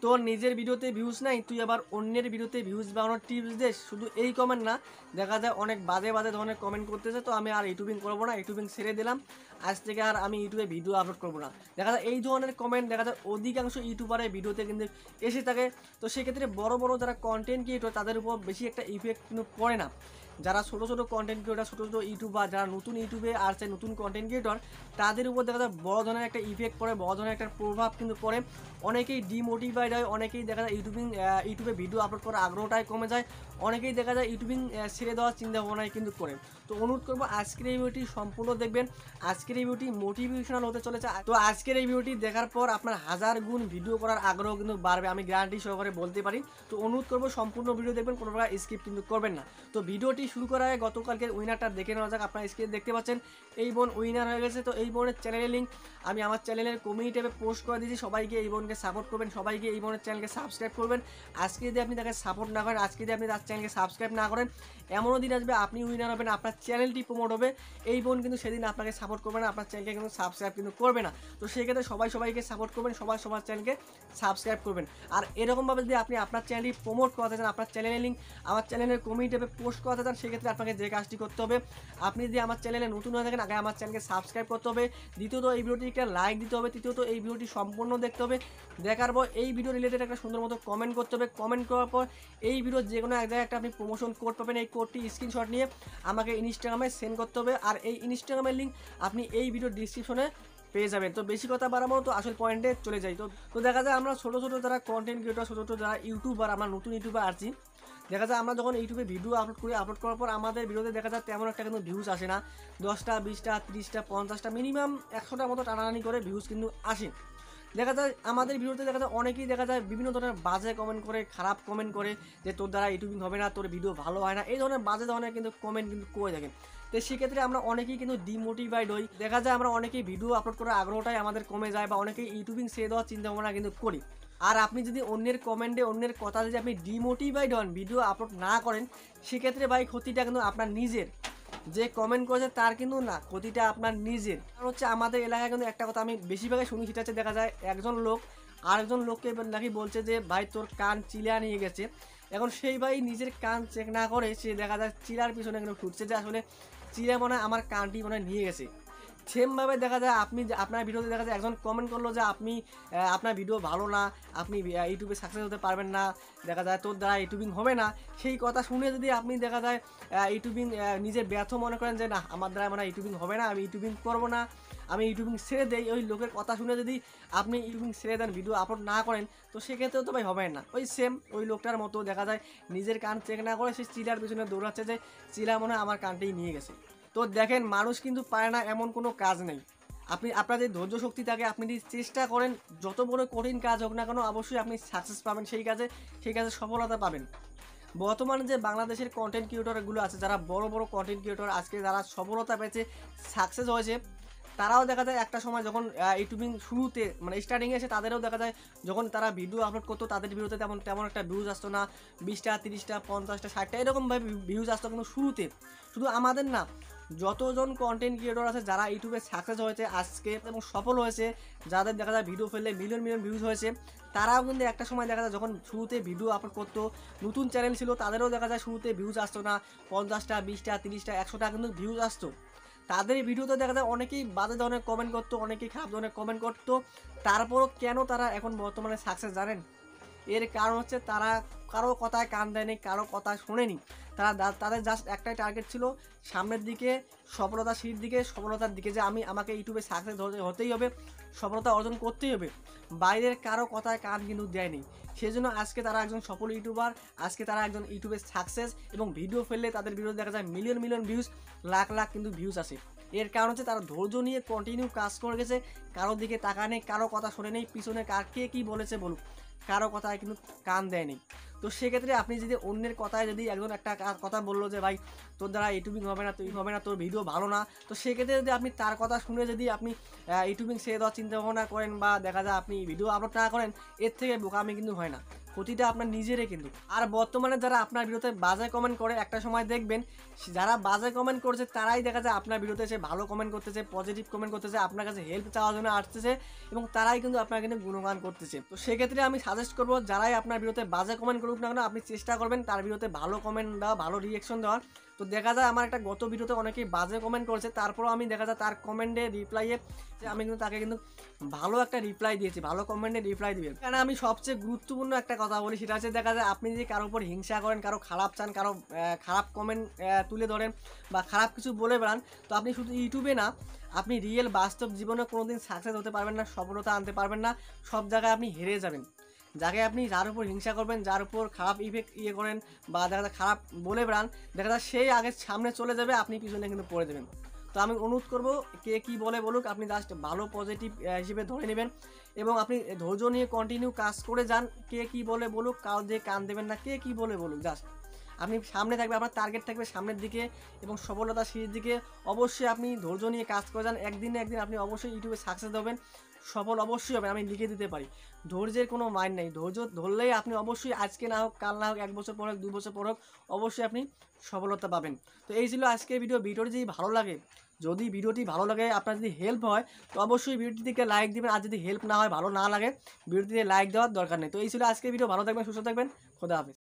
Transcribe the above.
তোর নিজের ভিডিওতে ভিউজ নাই, তুই আবার অন্যের ভিডিওতে ভিউজ বাড়ানোর টিপস দিস। শুধু এই কমেন্ট না, দেখা যায় অনেক বাজে বাজে ধরনের কমেন্ট করতেছে। তো আমি আর ইউটিউবিং করবো না, ইউটিউবিং ছেড়ে দিলাম, আজ থেকে আর আমি ইউটিউবে ভিডিও আপলোড করবো না। দেখা যায় এই ধরনের কমেন্ট দেখা যায় অধিকাংশ ইউটিউবারের ভিডিওতে কিন্তু এসে থাকে। তো সেক্ষেত্রে বড় বড় যারা কন্টেন্ট ক্রিয়েটর তাদের উপর বেশি একটা ইফেক্ট কিন্তু পড়ে না। যারা ছোটো ছোটো কন্টেন্ট ক্রিয়েটর, ছোটো ছোটো ইউটিউবার, যারা নতুন ইউটিউবে আসছে, নতুন কন্টেন্ট ক্রিয়েটর, তাদের উপর দেখা যায় বড় ধরনের একটা ইফেক্ট পড়ে, বড় ধরনের একটা প্রভাব কিন্তু পড়ে। অনেকেই ডিমোটিভেট হয়, অনেকেই দেখা যায় ইউটিউবে ভিডিও আপলোড করার আগ্রহটাই কমে যায়, অনেকেই দেখা যায় ইউটিউবিং ছেড়ে দেওয়ার চিন্তা ভাবনায় কিন্তু করে। তো অনুরোধ করবো আজকের এই ভিডিওটি সম্পূর্ণ দেখবেন। আজকের এই ভিডিওটি মোটিভেশনাল হতে চলেছে। তো আজকের এই ভিডিওটি দেখার পর আপনার 1000 গুণ ভিডিও করার আগ্রহ কিন্তু বাড়বে, আমি গ্যারান্টি সহকারে বলতে পারি। তো অনুরোধ করবো সম্পূর্ণ ভিডিও দেখবেন, কোনো প্রকার স্কিপ কিন্তু করবেন না। তো ভিডিওটি শুরু করার আগে গতকালকের উইনারটা দেখে নেওয়া যাক। আপনারা স্ক্রিনে দেখতে পাচ্ছেন এই বোন উইনার হয়ে গেছে। তো এই বোনের চ্যানেলের লিঙ্ক আমি আমার চ্যানেলের কমিউনিটি ট্যাবে পোস্ট করে দিয়েছি। সবাইকে এই বোনকে সাপোর্ট করবেন, সবাইকে এই বোনের চ্যানেলকে সাবস্ক্রাইব করবেন। আজকে যদি আপনি তাকে সাপোর্ট না করেন, আজকে যদি আপনি তার চ্যানেলকে সাবস্ক্রাইব না করেন, এমনও দিন আসবে আপনি উইনার হবেন, আপনার চ্যানেলটি প্রমোট হবে, এই বোন কিন্তু সেদিন আপনাকে সাপোর্ট করবে না, আপনার চ্যানেলকে কিন্তু সাবস্ক্রাইব কিন্তু করবে না। তো সেক্ষেত্রে সবাইকে সাপোর্ট করবেন, সবার চ্যানেলকে সাবস্ক্রাইব করবেন। আর এরকমভাবে যদি আপনি আপনার চ্যানেলটি প্রমোট করাতে চান, আপনার চ্যানেলের লিঙ্ক আমার চ্যানেলের কমিউনিটি ট্যাবে পোস্ট করাতে চান, সেক্ষেত্রে আপনাকে যে কাজটি করতে হবে, আপনি যদি আমার চ্যানেলে নতুন হয়ে থাকেন, আগে আমার চ্যানেলকে সাবস্ক্রাইব করতে হবে, দ্বিতীয়ত এই ভিডিওটি একটা লাইক দিতে হবে, তৃতীয়ত এই ভিডিওটি সম্পূর্ণ দেখতে হবে, দেখার পর এই ভিডিও রিলেটেড একটা সুন্দর মতো কমেন্ট করতে হবে। কমেন্ট করার পর এই ভিডিও যে কোনো এক জায়গায় একটা আপনি প্রমোশন কোড পাবেন, এই কোডটি স্ক্রিনশট নিয়ে আমাকে ইনস্টাগ্রামে সেন্ড করতে হবে। আর এই ইনস্টাগ্রামের লিঙ্ক আপনি এই ভিডিও ডিসক্রিপশনে পেয়ে যাবেন। তো বেশি কথা বাড়াবো, তো আসল পয়েন্টে চলে যাই। তো দেখা যায় আমরা ছোটো ছোটো যারা কন্টেন্ট ক্রিয়েটর, ছোটো ছোটো যারা ইউটিউবার, আমরা নতুন ইউটিউবার আছি, দেখা যায় আমরা যখন ইউটিউবে ভিডিও আপলোড করি, আপলোড করার পর আমাদের ভিডিওতে দেখা যায় তেমন একটা কিন্তু ভিউজ আসে না। 10টা 20টা 30টা 50টা মিনিমাম 100টার মতো টানাটানি করে ভিউজ কিন্তু আসে। দেখা যায় আমাদের ভিডিওতে দেখা যায় অনেকেই দেখা যায় বিভিন্ন ধরনের বাজে কমেন্ট করে, খারাপ কমেন্ট করে, যে তোর দ্বারা ইউটিউবিং হবে না, তোর ভিডিও ভালো হয় না, এই ধরনের বাজে ধরনের কিন্তু কমেন্ট কিন্তু করে থাকেন। তো সেক্ষেত্রে আমরা অনেকেই কিন্তু ডিমোটিভেট হই, দেখা যায় আমরা অনেকেই ভিডিও আপলোড করার আগ্রহটাই আমাদের কমে যায়, বা অনেকেই ইউটিউবিং ছেড়ে দেওয়ার চিন্তা ভাবনা কিন্তু করি। আর আপনি যদি অন্যের কমেন্টে, অন্যের কথা যদি আপনি ডিমোটিভেট হন, ভিডিও আপলোড না করেন, সেক্ষেত্রে ভাই ক্ষতিটা কিন্তু আপনার নিজের। যে কমেন্ট করেছে তার কিন্তু না, ক্ষতিটা আপনার নিজের। কারণ হচ্ছে আমাদের এলাকায় কিন্তু একটা কথা আমি বেশিরভাগই শুনি, সেটা হচ্ছে দেখা যায় একজন লোক আরেকজন লোককে নাকি বলছে যে ভাই তোর কান চিলা নিয়ে গেছে। এখন সেই ভাই নিজের কান চেক না করে সে দেখা যায় চিলার পিছনে কিন্তু ছুটছে, যে আসলে চিলা মনে হয় আমার কানটি মনে হয় নিয়ে গেছে। সেমভাবে দেখা যায় আপনি আপনার ভিডিওতে দেখা যায় একজন কমেন্ট করলো যে আপনি আপনার ভিডিও ভালো না, আপনি ইউটিউবে সাকসেস হতে পারবেন না, দেখা যায় তোর দ্বারা ইউটিউবিং হবে না। সেই কথা শুনে যদি আপনি দেখা যায় ইউটিউবিং নিজে ব্যর্থ মনে করেন, যে না আমার দ্বারা মানে ইউটিউবিং হবে না, আমি ইউটিউবিং করবো না, আমি ইউটিউবিং ছেড়ে দেই, ওই লোকের কথা শুনে যদি আপনি ইউটিউবিং ছেড়ে দেন, ভিডিও আপলোড না করেন, তো সেক্ষেত্রেও তো ভাই হবে না। ওই সেম ওই লোকটার মতো দেখা যায় নিজের কান চেক না করে সে চিলার পিছনে দৌড়াচ্ছে, যে চিলা মনে হয় আমার কানটাই নিয়ে গেছে। তো দেখেন মানুষ কিন্তু পারে না এমন কোনো কাজ নেই। আপনার যে ধৈর্য শক্তি থাকে, আপনি যদি চেষ্টা করেন, যত বড় কঠিন কাজ হোক না কেন, অবশ্যই আপনি সাকসেস পাবেন, সেই কাজে সফলতা পাবেন। বর্তমানে যে বাংলাদেশের কন্টেন্ট ক্রিয়েটরগুলো আছে, যারা বড় বড় কন্টেন্ট ক্রিয়েটর আজকে যারা সফলতা পেয়েছে, সাকসেস হয়েছে, তারাও দেখা যায় একটা সময় যখন ইউটিউবিং শুরুতে মানে স্টার্টিংয়ে এসে তাদেরও দেখা যায় যখন তারা ভিডিও আপলোড করতো, তাদের ভিডিওতে তেমন একটা ভিউজ আসতো না, 20টা 30টা 50টা 60টা এরকমভাবে ভিউজ আসতো। কিন্তু শুরুতে শুধু আমাদের না, যতজন কন্টেন্ট ক্রিয়েটর আছে যারা ইউটিউবে সাকসেস হয়েছে আজকে এবং সফল হয়েছে, যাদের দেখা যায় ভিডিও ফেললে মিলিয়ন মিলিয়ন ভিউজ হয়েছে, তারাও কিন্তু একটা সময় দেখা যায় যখন শুরুতে ভিডিও আপলোড করতো, নতুন চ্যানেল ছিল, তাদেরও দেখা যায় শুরুতে ভিউজ আসতো না, 50টা 20টা 30টা 100টা কিন্তু ভিউজ আসতো। তাদের ভিডিওতে দেখা যায় অনেকেই বাজে ধরনের কমেন্ট করতো, অনেকেই খারাপ ধরনের কমেন্ট করতো, তারপরও কেন তারা এখন বর্তমানে সাকসেস জানেন? এর কারণ হচ্ছে তারা কারো কথায় কান দেয়নি, কারো কথা শোনেনি। তাদের জাস্ট একটাই টার্গেট ছিল, সামনের দিকে সফলতার সিঁড়ির দিকে, সফলতার দিকে, যে আমাকে ইউটিউবে সাকসেস হতেই হবে, সফলতা অর্জন করতেই হবে। বাইরের কারো কথায় কান কিন্তু দেয়নি। সেজন্য আজকে তারা একজন সফল ইউটিউবার, আজকে তারা একজন ইউটিউবে সাকসেস, এবং ভিডিও ফেললে তাদের ভিডিও দেখা যায় million million views, lakh lakh কিন্তু ভিউজ আসে। এর কারণ হচ্ছে তারা ধৈর্য নিয়ে কন্টিনিউ কাজ করে গেছে, কারোর দিকে তাকা নেই, কারো কথা শোনে নেই, পিছনে কে কী বলেছে বলুক, কারো কথায় কিন্তু কান দেয়নি। তো সেক্ষেত্রে আপনি যদি অন্যের কথায়, যদি একজন একটা কথা বললো যে ভাই তোর দ্বারা ইউটিউবিং হবে না, তুই হবে না, তোর ভিডিও ভালো না, তো সেক্ষেত্রে যদি আপনি তার কথা শুনে যদি আপনি ইউটিউবিং ছেড়ে দেওয়ার চিন্তা ভাবনা করেন, বা দেখা যায় আপনি ভিডিও আপলোড না করেন, এর থেকে বোকামি কিন্তু হয় না। ক্ষতিটা আপনার নিজেরই কিন্তু। আর বর্তমানে যারা আপনার ভিডিওতে বাজে কমেন্ট করে, একটা সময় দেখবেন যারা বাজে কমেন্ট করছে তারাই দেখা যায় আপনার ভিডিওতে এসে ভালো কমেন্ট করতেছে, পজিটিভ কমেন্ট করতেছে, আপনার কাছে হেল্প চাওয়ার জন্য আসতেছে এবং তারাই কিন্তু আপনার কিন্তু গুণগান করতেছে। তো সেক্ষেত্রে আমি সাজেস্ট করবো যারাই আপনার ভিডিওতে বাজে কমেন্ট করুক না কেন, আপনি চেষ্টা করবেন তার ভিডিওতে ভালো কমেন্ট দেওয়া, ভালো রিয়েকশন দেওয়ার। তো দেখা যায় আমার একটা গত ভিডিওতে অনেকেই বাজে কমেন্ট করেছে, তারপরেও আমি দেখা যায় তার কমেন্টে রিপ্লাইয়ে যে আমি কিন্তু তাকে কিন্তু ভালো একটা রিপ্লাই দিয়েছি, ভালো কমেন্টে রিপ্লাই দিবেন। কারণ আমি সবচেয়ে গুরুত্বপূর্ণ একটা কথা বলি, সেটা হচ্ছে দেখা যায় আপনি যদি কারোর উপর হিংসা করেন, কারো খারাপ চান, কারো খারাপ কমেন্ট তুলে ধরেন বা খারাপ কিছু বলে বেড়ান, তো আপনি শুধু ইউটিউবে না, আপনি রিয়েল বাস্তব জীবনে কোনোদিন সাকসেস হতে পারবেন না, সফলতা আনতে পারবেন না, সব জায়গায় আপনি হেরে যাবেন। যাকে আপনি যার উপর হিংসা করবেন, যার উপর খারাপ ইফেক্ট করেন বা দেখা যায় খারাপ বলে বেড়ান, দেখা যায় সেই আগে সামনে চলে যাবে, আপনি পিছনে কিন্তু পড়ে দেবেন। তো আমি অনুরোধ করবো কে কী বলে বলুক, আপনি জাস্ট ভালো পজিটিভ হিসেবে ধরে নেবেন এবং আপনি ধৈর্য নিয়ে কন্টিনিউ কাজ করে যান। কে কী বলে বলুক, কাউ দিয়ে কান দেবেন না, কে কী বলে বলুক, জাস্ট আপনি সামনে থাকবে, আপনার টার্গেট থাকবে সামনের দিকে এবং সফলতার সিঁড়ির দিকে। অবশ্যই আপনি ধৈর্য নিয়ে কাজ করে যান, একদিন না একদিন আপনি অবশ্যই ইউটিউবে সাকসেস হবেন, সফল অবশ্যই হবেন, আমি লিখে দিতে পারি। ধৈর্যের কোনো মাইন্ড নেই, ধৈর্য ধরলেই আপনি অবশ্যই আজকে না হোক, কাল না হোক, 1 বছর পর হোক, 2 বছর পর হোক, অবশ্যই আপনি সফলতা পাবেন। তো এই ছিল আজকের ভিডিওটি যদি ভালো লাগে, যদি ভিডিওটি ভালো লাগে, আপনার যদি হেল্প হয়, তো অবশ্যই ভিডিওটিকে লাইক দিবেন। আর যদি হেল্প না হয়, ভালো না লাগে, ভিডিওটিতে লাইক দেওয়ার দরকার নেই। তো এই ছিল আজকের ভিডিও, ভালো থাকবেন, সুস্থ থাকবেন, খোদা হাফেজ।